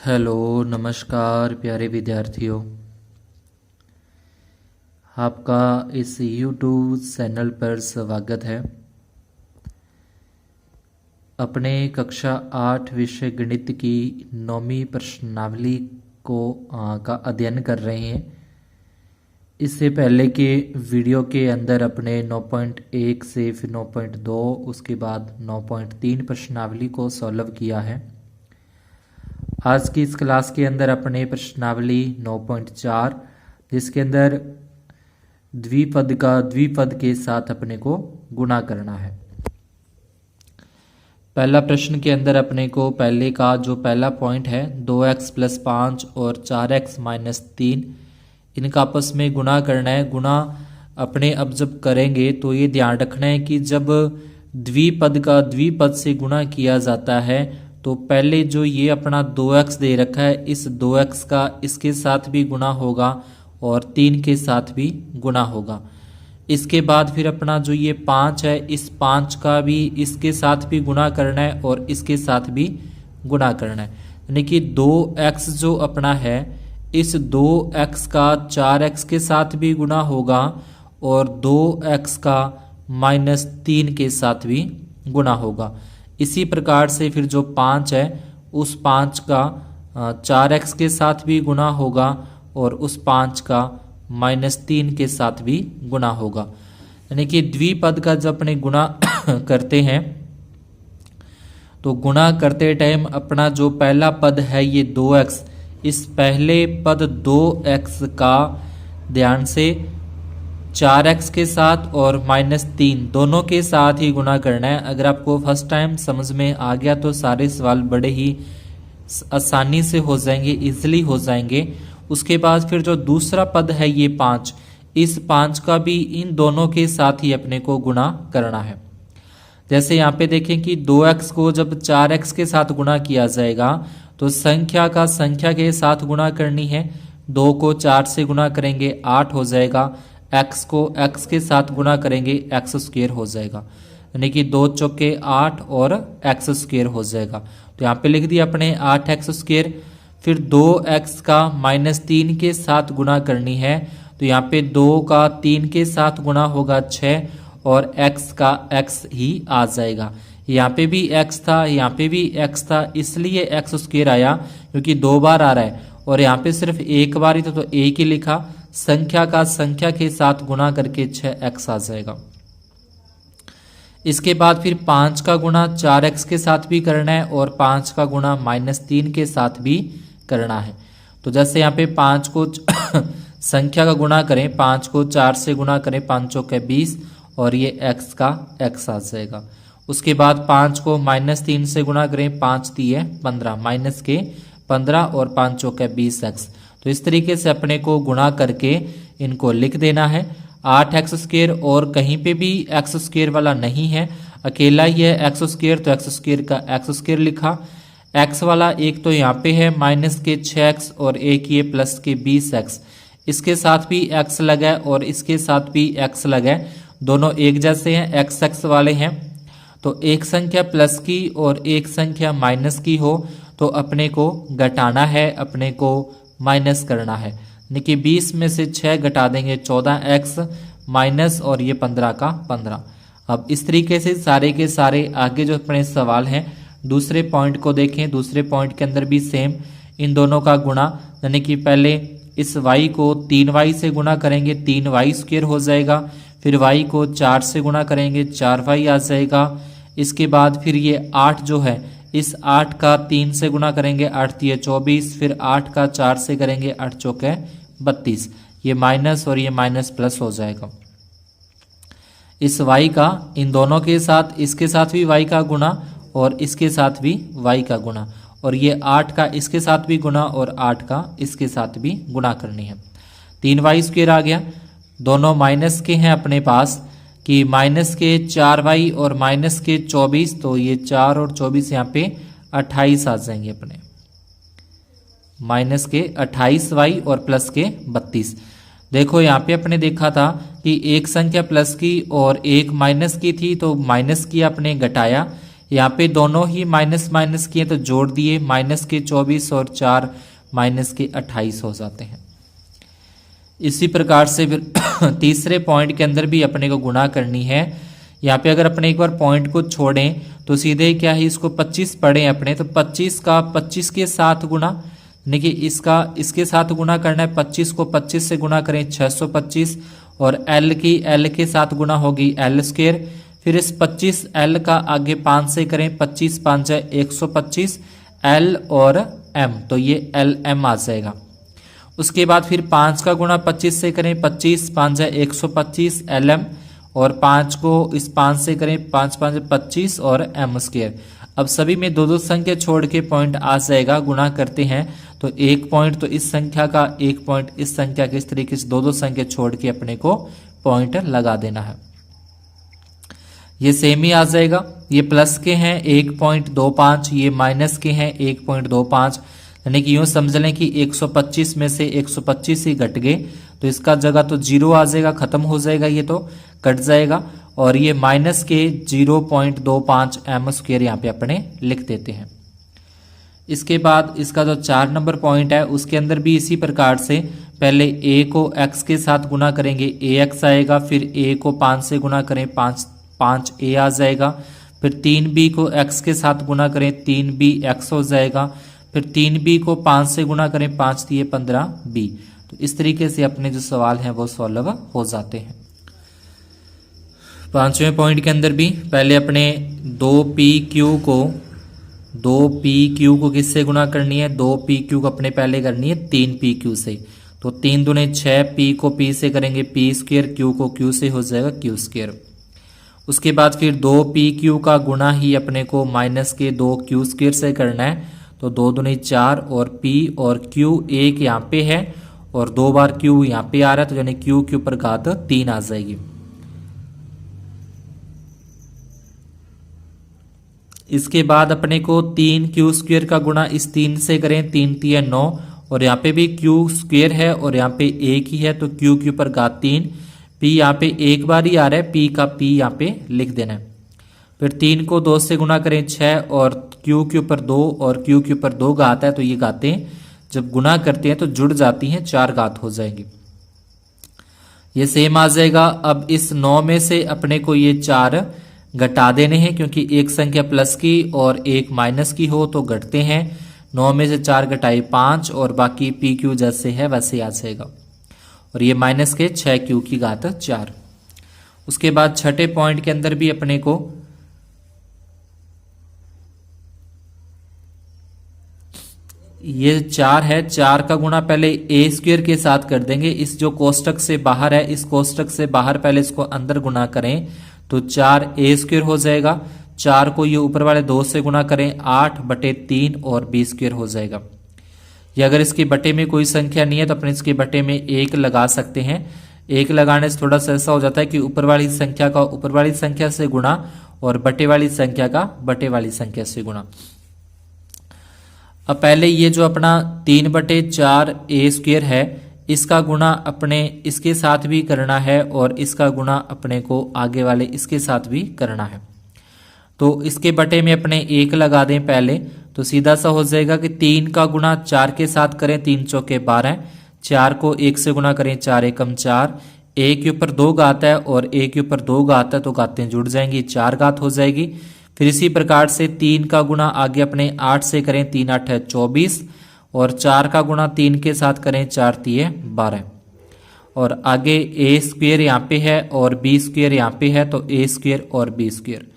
Hello नमस्कार प्यारे विद्यार्थियों, आपका इस YouTube चैनल पर स्वागत है। अपने कक्षा 8 विषय गणित की 9वीं प्रश्नावली का अध्ययन कर रहे हैं। इससे पहले के वीडियो के अंदर अपने 9.1 से फिर 9.2 उसके बाद 9.3 प्रश्नावली को सॉल्व किया है। आज की इस क्लास के अंदर अपने प्रश्नावली 9.4 जिसके अंदर द्विपद के साथ अपने को गुणा करना है। पहला प्रश्न के अंदर अपने को पहले का जो पहला पॉइंट है 2x + 5 और 4x - 3 इनका आपस में गुणा करना है। गुणा अपने अब जब करेंगे तो ये ध्यान रखना है कि जब द्विपद से गुणा किया जाता है तो पहले जो ये अपना 2x दे रखा है इस 2x का इसके साथ भी गुणा होगा और 3 के साथ भी गुणा होगा। इसके बाद फिर अपना जो ये 5 है इस 5 का भी इसके साथ भी गुणा करना है और इसके साथ भी गुणा करना है, यानी कि 2x जो अपना है इस 2x का 4x के साथ भी गुणा होगा और 2x का -3 के साथ भी गुणा होगा। इसी प्रकार से फिर जो 5 है उस 5 का 4x के साथ भी गुणा होगा और उस 5 का -3 के साथ भी गुणा होगा। यानी कि द्विपद का जब अपने गुणा करते हैं तो गुणा करते टाइम अपना जो पहला पद है ये 2x, इस पहले पद 2x का ध्यान से 4x के साथ और -3 दोनों के साथ ही गुणा करना है। अगर आपको फर्स्ट टाइम समझ में आ गया तो सारे सवाल बड़े ही आसानी से हो जाएंगे, इजीली हो जाएंगे। उसके बाद फिर जो दूसरा पद है ये 5, इस 5 का भी इन दोनों के साथ ही अपने को गुणा करना है। जैसे यहाँ पे देखें कि 2x को जब 4x के साथ गुणा किया जाएगा तो संख्या के साथ गुणा करनी है। 2 को 4 से गुणा करेंगे 8 हो जाएगा, x को x के साथ गुणा करेंगे x² हो जाएगा, यानी कि 2 चौके 8 और x² हो जाएगा। तो यहाँ पे लिख दिया अपने 8x²। फिर 2x का -3 के साथ गुणा करनी है तो यहाँ पे 2 का 3 के साथ गुणा होगा 6 और x का x ही आ जाएगा। यहाँ पे भी x था, यहाँ पे भी x था, इसलिए x² आया क्योंकि 2 बार आ रहा है और यहाँ पे सिर्फ एक बार ही था तो एक ही लिखा। संख्या के साथ गुणा करके 6x आ जाएगा। इसके बाद फिर 5 का गुणा 4x के साथ भी करना है और 5 का गुणा -3 के साथ भी करना है। तो जैसे यहाँ पे 5 को संख्या का गुणा करें, 5 को 4 से गुणा करें, 5 चौके 20 और ये x का x आ जाएगा। उसके बाद 5 को -3 से गुणा करें, 5 दिए 15 -15 और 5 चौके 20x। तो इस तरीके से अपने को गुणा करके इनको लिख देना है। 8x² और कहीं पे भी x² वाला नहीं है, अकेला ही है x², तो x² का x² लिखा। x वाला एक तो यहाँ पे है -6x और एक ये +20x, इसके साथ भी x लगा और इसके साथ भी x लगा, दोनों एक जैसे हैं, x वाले हैं। तो एक संख्या प्लस की और एक संख्या माइनस की हो तो अपने को घटाना है, अपने को माइनस करना है, यानी कि 20 में से 6 घटा देंगे 14x माइनस और ये 15 का 15। अब इस तरीके से सारे के सारे आगे जो अपने सवाल हैं दूसरे पॉइंट को देखें। दूसरे पॉइंट के अंदर भी सेम इन दोनों का गुणा, यानी कि पहले इस y को 3y से गुणा करेंगे 3y² हो जाएगा, फिर y को 4 से गुणा करेंगे 4y आ जाएगा। इसके बाद फिर ये 8 जो है इस 8 का 3 से गुणा करेंगे 8 × 24, फिर 8 का 4 से करेंगे 8 चौके 32, ये माइनस और ये माइनस प्लस हो जाएगा। इस y का इन दोनों के साथ इसके साथ भी y का गुणा और इसके साथ भी y का गुणा, और ये 8 का इसके साथ भी गुणा और 8 का इसके साथ भी गुणा करनी है। 3y² आ गया, दोनों माइनस के हैं अपने पास कि माइनस के 4y और माइनस के 24, तो ये 4 और 24 यहाँ पे 28 आ जाएंगे अपने, माइनस के 28y और प्लस के 32। देखो यहाँ पे अपने देखा था कि एक संख्या प्लस की और एक माइनस की थी, तो माइनस की अपने घटाया, यहाँ पे दोनों ही माइनस माइनस किए तो जोड़ दिए, माइनस के 24 और 4 माइनस के 28 हो जाते हैं। इसी प्रकार से फिर तीसरे पॉइंट के अंदर भी अपने को गुणा करनी है। यहाँ पे अगर अपने एक बार पॉइंट को छोड़ें तो सीधे क्या है, इसको 25 पढ़ें अपने, तो 25 का 25 के साथ गुणा, यानी कि इसका इसके साथ गुणा करना है। 25 को 25 से गुणा करें 625, और L की L के साथ गुणा होगी L स्क्वायर। फिर इस 25 L का आगे 5 से करें, 25 5 125 L और M, तो ये LM आ जाएगा। उसके बाद फिर 5 का गुणा 25 से करें, 25 5 125 LM, और 5 को इस 5 से करें, 5 5 25 और M स्क्वायर। अब सभी में दो दो संख्या छोड़ के पॉइंट आ जाएगा, गुणा करते हैं तो एक पॉइंट तो इस संख्या का, एक पॉइंट इस संख्या के, इस तरीके से दो दो संख्या छोड़ के अपने को पॉइंट लगा देना है। ये सेम ही आ जाएगा। ये प्लस के हैं 1.25, ये माइनस के हैं 1.25, यानी कि यूं समझ लें कि 125 में से 125 ही घट गए, तो इसका जगह तो 0 आ जाएगा, खत्म हो जाएगा, ये तो कट जाएगा। और ये माइनस के 0.25 M स्क्वायर यहाँ पे अपने लिख देते हैं। इसके बाद इसका जो 4 नंबर पॉइंट है उसके अंदर भी इसी प्रकार से पहले a को x के साथ गुणा करेंगे, ax आएगा। फिर a को 5 से गुणा करें, 5a आ जाएगा। फिर 3b को x के साथ गुणा करें, 3bx हो जाएगा। फिर 3b को 5 से गुणा करें, 5 दिए 15b। तो इस तरीके से अपने जो सवाल हैं वो सॉल्व हो जाते हैं। 5वें पॉइंट के अंदर भी पहले अपने 2pq को किससे गुणा करनी है, 2pq को अपने पहले करनी है 3pq से। तो 3 दूने 6, p को p से करेंगे p स्क्वायर, q को q से हो जाएगा q स्क्वायर। उसके बाद फिर 2pq का गुणा ही अपने को माइनस के 2q स्क्वायर से करना है। तो 2 दूने 4, और p और q एक यहाँ पे है और 2 बार q यहाँ पे आ रहा है, तो यानी q के ऊपर घात 3 आ जाएगी। इसके बाद अपने को 3q स्क्वायर का गुणा इस 3 से करें, 3 3 9, और यहाँ पे भी q स्क्वायर है और यहाँ पे एक ही है, तो q के ऊपर घात 3। p यहाँ पे एक बार ही आ रहा है, p का p यहाँ पे लिख देना है। फिर 3 को 2 से गुणा करें 6, और q के ऊपर 2 और q के ऊपर 2 घात है, तो ये घातें जब गुणा करते हैं तो जुड़ जाती हैं, 4 घात हो जाएंगी। ये सेम आ जाएगा। अब इस 9 में से अपने को ये 4 घटा देने हैं, क्योंकि एक संख्या प्लस की और एक माइनस की हो तो घटते हैं। 9 में से 4 घटाई 5, और बाकी पी क्यू जैसे है वैसे आ जाएगा। और ये माइनस के 6q की घात 4। उसके बाद छठे पॉइंट के अंदर भी अपने को ये 4 है, 4 का गुणा पहले a स्क्वायर के साथ कर देंगे। इस जो कोष्टक से बाहर है, इस कोष्टक से बाहर पहले इसको अंदर गुणा करें तो 4a स्क्वायर हो जाएगा। 4 को ये ऊपर वाले 2 से गुणा करें, 8/3 और b स्क्वायर हो जाएगा। या अगर इसके बटे में कोई संख्या नहीं है तो अपने इसके बटे में 1 लगा सकते हैं। 1 लगाने से थोड़ा सा ऐसा हो जाता है कि ऊपर वाली संख्या का ऊपर वाली संख्या से गुणा और बटे वाली संख्या का बटे वाली संख्या से गुणा। अब पहले ये जो अपना 3/4 a स्क्वायर है, इसका गुणा अपने इसके साथ भी करना है और इसका गुणा अपने को आगे वाले इसके साथ भी करना है। तो इसके बटे में अपने 1 लगा दें पहले, तो सीधा सा हो जाएगा कि 3 का गुणा 4 के साथ करें, 3 चौके 12। 4 को 1 से गुणा करें, 4 एकम 4। a के ऊपर 2 घात है और a के ऊपर 2 घात है, तो घातें जुड़ जाएंगी, 4 घात हो जाएगी। फिर इसी प्रकार से 3 का गुणा आगे अपने 8 से करें, 3 8 है 24, और 4 का गुणा 3 के साथ करें, 4 3 12। और आगे a स्क्वायर यहाँ पे है और b स्क्वायर यहाँ पे है, तो a स्क्वायर और b स्क्वायर।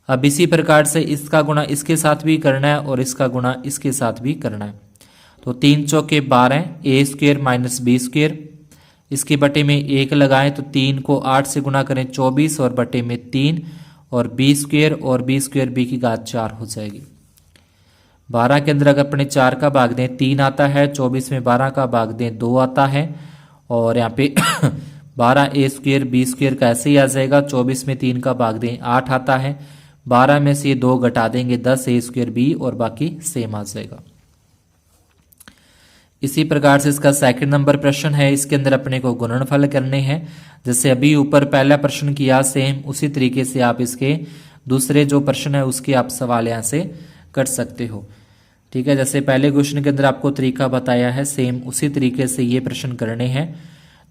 अब इसी प्रकार से इसका गुणा इसके साथ भी करना है और इसका गुणा इसके साथ भी करना है। तो 3 चौके 12, a square minus b square. इसके बटे में 1 लगाएं तो 3 को 8 से गुणा करें, 24, और बटे में 3, और b स्क्वायर और b स्क्वायर b की घात 4 हो जाएगी। 12 के अंदर अगर अपने 4 का भाग दें 3 आता है, 24 में 12 का भाग दें 2 आता है, और यहाँ पे 12 a स्क्वायर b स्क्वायर का ऐसे ही आ जाएगा। 24 में 3 का भाग दें 8 आता है, 12 में से 2 घटा देंगे 10 a स्क्वायर b, और बाकी सेम आ जाएगा। इसी प्रकार से इसका सेकंड नंबर प्रश्न है, इसके अंदर अपने को गुणनफल करने हैं। जैसे अभी ऊपर पहला प्रश्न किया सेम उसी तरीके से आप इसके दूसरे जो प्रश्न है उसके आप सवाल यहाँ से कर सकते हो। ठीक है, जैसे पहले क्वेश्चन के अंदर आपको तरीका बताया है, सेम उसी तरीके से ये प्रश्न करने हैं।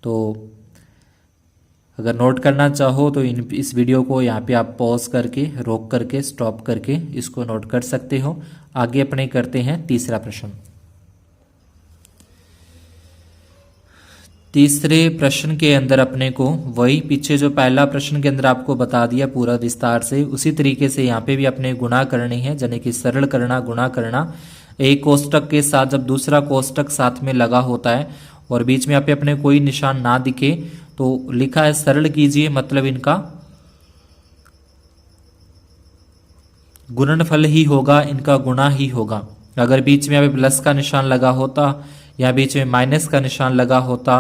तो अगर नोट करना चाहो तो इस वीडियो को यहाँ पे आप पॉज करके, रोक करके, स्टॉप करके इसको नोट कर सकते हो। आगे अपने करते हैं तीसरा प्रश्न। तीसरे प्रश्न के अंदर अपने को वही पीछे जो पहला प्रश्न के अंदर आपको बता दिया पूरा विस्तार से, उसी तरीके से यहाँ पे भी अपने गुणा करनी है, यानी कि सरल करना, गुणा करना। एक कोष्टक के साथ जब दूसरा कोष्टक साथ में लगा होता है और बीच में यहाँ पे अपने कोई निशान ना दिखे तो लिखा है सरल कीजिए, मतलब इनका गुणनफल ही होगा, इनका गुणा ही होगा। अगर बीच में यहाँ पे प्लस का निशान लगा होता या बीच में माइनस का निशान लगा होता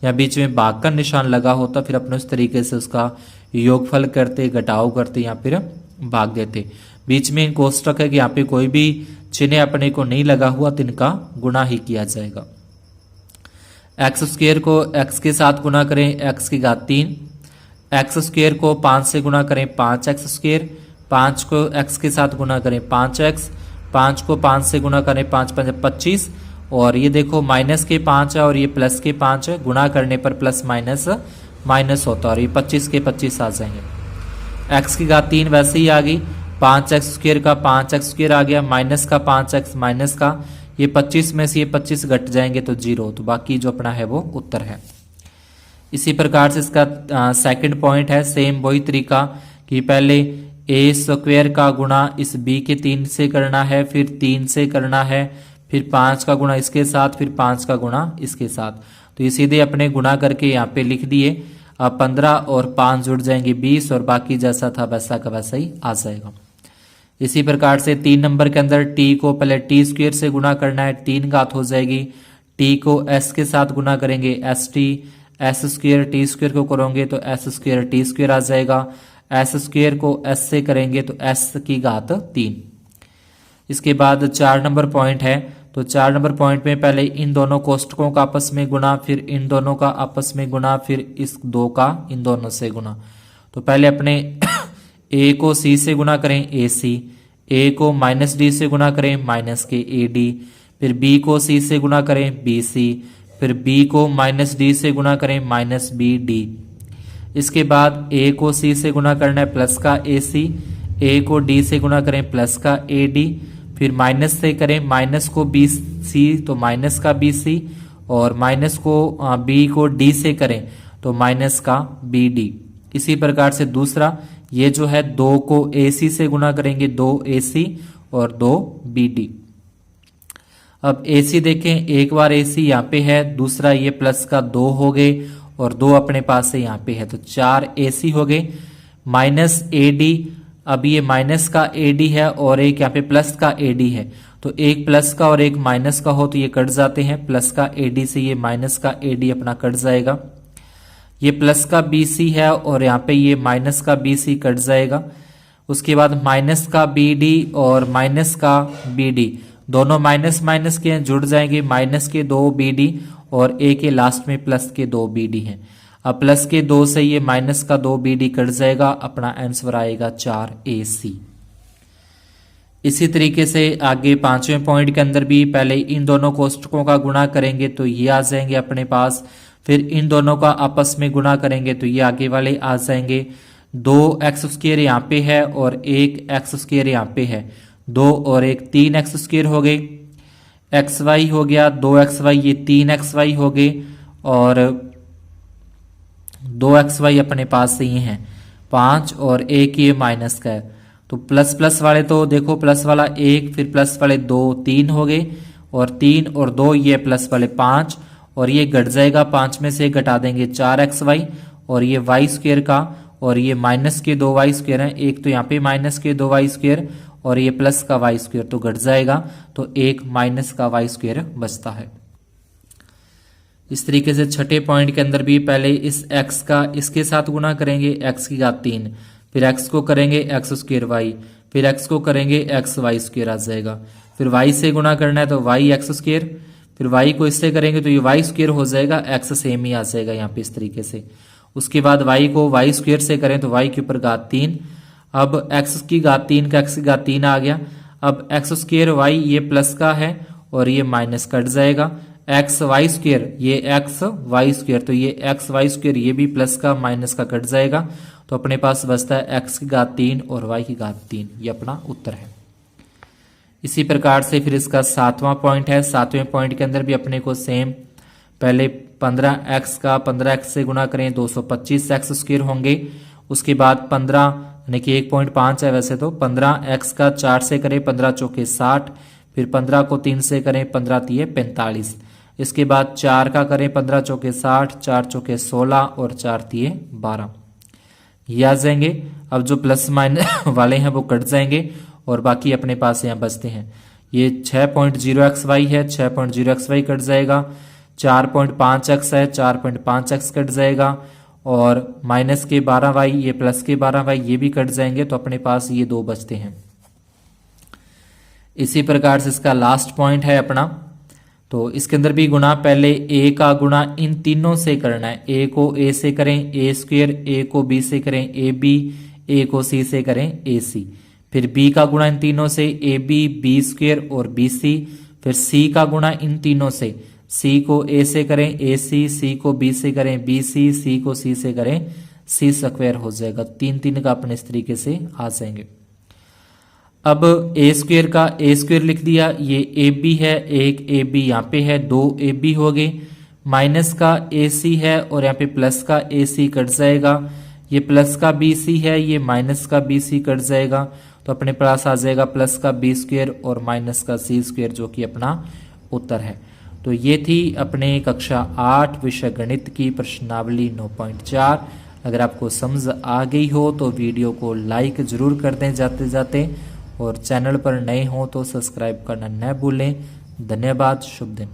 या बीच में भाग का निशान लगा होता, फिर अपने उस तरीके से उसका योगफल करते, घटाव करते या फिर भाग देते। बीच में कोष्टक है कि यहाँ पे कोई भी चिन्ह अपने को नहीं लगा हुआ तो इनका गुणा ही किया जाएगा। एक्स स्क्वायर को एक्स के साथ गुणा करें, एक्स की घात 3। एक्स स्क्वायर को 5 से गुणा करें, 5x स्क्वायर। 5 को x के साथ गुणा करें, 5x। 5 को 5 से गुणा करें, 5 5 25। और ये देखो माइनस के 5 है और ये प्लस के 5 है, गुणा करने पर प्लस माइनस माइनस होता है और ये 25 के 25 आ जाएंगे। x की घात 3 वैसे ही आ गई, 5x स्क्वायर का 5x स्क्वायर आ गया, माइनस का 5x माइनस का, ये 25 में से ये 25 घट जाएंगे तो 0, तो बाकी जो अपना है वो उत्तर है। इसी प्रकार से इसका सेकंड पॉइंट है, सेम वही तरीका कि पहले a स्क्वायर का गुणा इस b के 3 से करना है, फिर 3 से करना है, फिर 5 का गुणा इसके साथ, फिर 5 का गुणा इसके साथ। तो ये सीधे अपने गुणा करके यहाँ पे लिख दिए। अब 15 और 5 जुड़ जाएंगे 20 और बाकी जैसा था वैसा का वैसा ही आ जाएगा। इसी प्रकार से 3 नंबर के अंदर t को पहले t स्क्वायर से गुणा करना है, 3 घात हो जाएगी। t को s के साथ गुणा करेंगे, st। s square t square को करोगे तो s स्क्वायर t स्क्वायर आ जाएगा। s स्क्वायर को s से करेंगे तो s की घात 3। इसके बाद 4 नंबर पॉइंट है, तो 4 नंबर पॉइंट में पहले इन दोनों कोष्टकों का आपस में गुणा, फिर इन दोनों का आपस में गुणा, फिर इस 2 का इन दोनों से गुणा। तो पहले अपने a को c से गुणा करें, ac। a को माइनस d से गुणा करें, माइनस के ad। फिर b को c से गुणा करें, bc। फिर b को माइनस d से गुणा करें, माइनस bd। इसके बाद a को c से गुणा करना है, प्लस का ac। a को d से गुणा करें, प्लस का ad। फिर माइनस से करें, माइनस को bc तो माइनस का bc, और माइनस को b को d से करें तो माइनस का bd। इसी प्रकार से दूसरा ये जो है 2 को ac से गुणा करेंगे, 2ac और 2bd। अब ac देखें, एक बार ac यहाँ पे है, दूसरा ये प्लस का 2 हो गए और 2 अपने पास से यहाँ पे है तो 4 ac हो गए, माइनस ad। अब ये माइनस का ad है और एक यहाँ पे प्लस का ad है, तो एक प्लस का और एक माइनस का हो तो ये कट जाते हैं, प्लस का ad से ये माइनस का ad अपना कट जाएगा। ये प्लस का bc है और यहाँ पे ये माइनस का bc कट जाएगा। उसके बाद माइनस का bd और माइनस का bd दोनों माइनस माइनस के हैं, जुड़ जाएंगे, माइनस के 2 bd और a के लास्ट में प्लस के 2 bd हैं। अब प्लस के 2 से ये माइनस का 2 bd कट जाएगा, अपना आंसर आएगा 4ac। इसी तरीके से आगे 5वें पॉइंट के अंदर भी पहले इन दोनों कोष्टकों का गुणा करेंगे तो ये आ जाएंगे अपने पास, फिर इन दोनों का आपस में गुणा करेंगे तो ये आगे वाले आ जाएंगे। 2x स्क्वायर यहाँ पे है और 1x स्क्वायर यहाँ पे है, 2 और 1 3x स्क्वायर हो गए, xy हो गया 2xy, ये 3xy हो गए और 2xy अपने पास से ये हैं 5 और 1 ये माइनस का है। तो प्लस प्लस वाले तो देखो, प्लस वाला 1, फिर प्लस वाले 2 3 हो गए और 3 और 2 ये प्लस वाले 5 और ये घट जाएगा, 5 में से घटा देंगे 4xy और ये y स्क्वायर का और ये माइनस के 2y स्क्वायर है, एक तो यहाँ पे माइनस के 2y स्क्वायर और ये प्लस का y स्क्वायर तो घट जाएगा, तो एक माइनस का y स्क्वायर बचता है। इस तरीके से छठे पॉइंट के अंदर भी पहले इस x का इसके साथ गुणा करेंगे, x की घात 3, फिर x को करेंगे x स्क्वायर y, फिर x को करेंगे x y स्क्वायर आ जाएगा, फिर y से गुणा करना है तो y x स्क्वायर, फिर y को इससे करेंगे तो ये y स्क्वायर हो जाएगा, x सेम ही आ जाएगा यहाँ पे इस तरीके से। उसके बाद y को y स्क्वायर से करें तो y के ऊपर घात 3, अब एक्स की घात 3 का एक्स की घात 3 आ गया। अब एक्स स्क्वेयर वाई ये प्लस का है और ये माइनस कट जाएगा। एक्स वाई स्क्वेयर ये एक्स वाई स्क्वेयर, तो ये एक्स वाई स्क्वेयर ये भी प्लस का माइनस का कट जाएगा। तो अपने पास बचता है एक्स की घात 3 और वाई की घात 3, ये अपना उत्तर है। इसी प्रकार से फिर इसका 7वां पॉइंट है। 7वें पॉइंट के अंदर भी अपने को सेम, पहले 15x का 15x से गुणा करें 225 एक्स स्क्वेयर होंगे। उसके बाद 15 यानी कि 1.5 है वैसे तो, 15x का 4 से करें 15 चौके 60, फिर 15 को 3 से करें 15 तिये 45। इसके बाद 4 का करें 15 चौके 60, 4 चौके 16 और 4 तिये 12, ये आ जाएंगे। अब जो प्लस माइनस वाले हैं वो कट जाएंगे और बाकी अपने पास यहाँ बचते हैं। ये 6.0xy है, 6.0xy कट जाएगा। 4.5x है, 4.5x कट जाएगा। और माइनस के 12y ये प्लस के 12y ये भी कट जाएंगे। तो अपने पास ये दो बचते हैं। इसी प्रकार से इसका लास्ट पॉइंट है अपना, तो इसके अंदर भी गुणा पहले a का गुणा इन तीनों से करना है। a को a से करें a स्क्वेयर, a को b से करें ab, a को c से करें ac, फिर b का गुणा इन तीनों से ab b स्क्वेयर और bc, फिर c का गुणा इन तीनों से c को a से करें ac, c को b से करें bc, c को c से करें c स्क्वायर हो जाएगा। 3 का अपने इस तरीके से आ जाएंगे। अब a स्क्वेयर का a स्क्वेयर लिख दिया, ये ab है, एक ab यहाँ पे है, 2 ab हो गए। माइनस का ac है और यहाँ पे प्लस का ac कट जाएगा। ये प्लस का bc है, ये माइनस का bc कट जाएगा। तो अपने पास आ जाएगा प्लस का b स्क्वेयर और माइनस का c स्क्वेयर, जो कि अपना उत्तर है। तो ये थी अपने कक्षा 8 विषय गणित की प्रश्नावली 9.4। अगर आपको समझ आ गई हो तो वीडियो को लाइक जरूर कर दें जाते जाते, और चैनल पर नए हो तो सब्सक्राइब करना न भूलें। धन्यवाद, शुभ दिन।